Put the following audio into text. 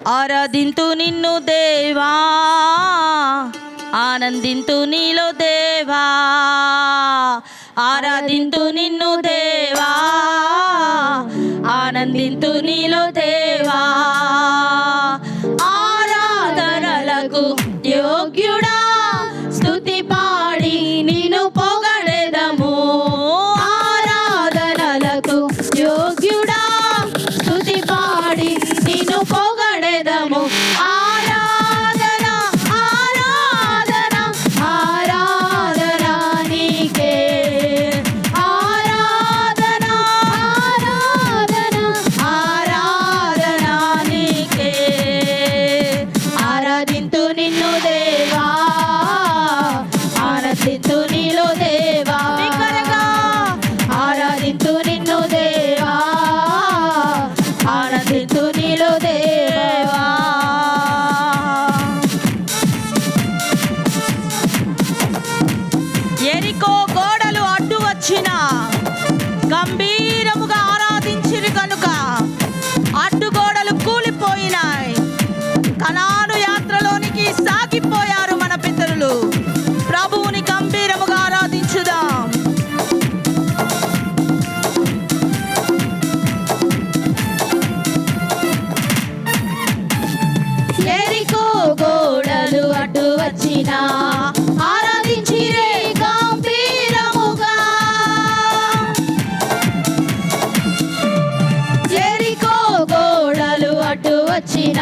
ఆరాధింతు నిన్ను దేవా, ఆనందింతు నీలో దేవా. ఆరాధింతు నిన్ను దేవా, ఆనందింతు నీలో దేవా. ఆరాధనలకు యోగ్యుడా, స్తుతి పాడి నిన్ను పొగడెదము. ఆరాధనలకు యోగ్యుడా, స్తుతి పాడి నిన్ను పొగడెదము. ఆరాధన ఆరాధన ఆరాధన నీకే. ఆరాధన ఆరాధన ఆరాధన నీకే. ఆరాధింతు నిన్ను దేవా, ఆనందింతు నీలో దేవా. ఆరాధింతు నిన్ను దేవా, ఆనందింతు నీలో దేవా. ఎరికో గోడలు అడ్డు వచ్చిన గంభీరముగా ఆరాధించిరి కనుక అడ్డుగోడలు కూలిపోయినాయి. కనాను యాత్రలోనికి సాగిపోయారు మన పితరులు. ప్రభువుని గంభీరముగా ఆరాధించుదాం. ఎరికో గోడలు అడ్డు వచ్చిన ఆరాధించిరే గంభీరముగా. ఎరికో గోడలు అడ్డు వచ్చిన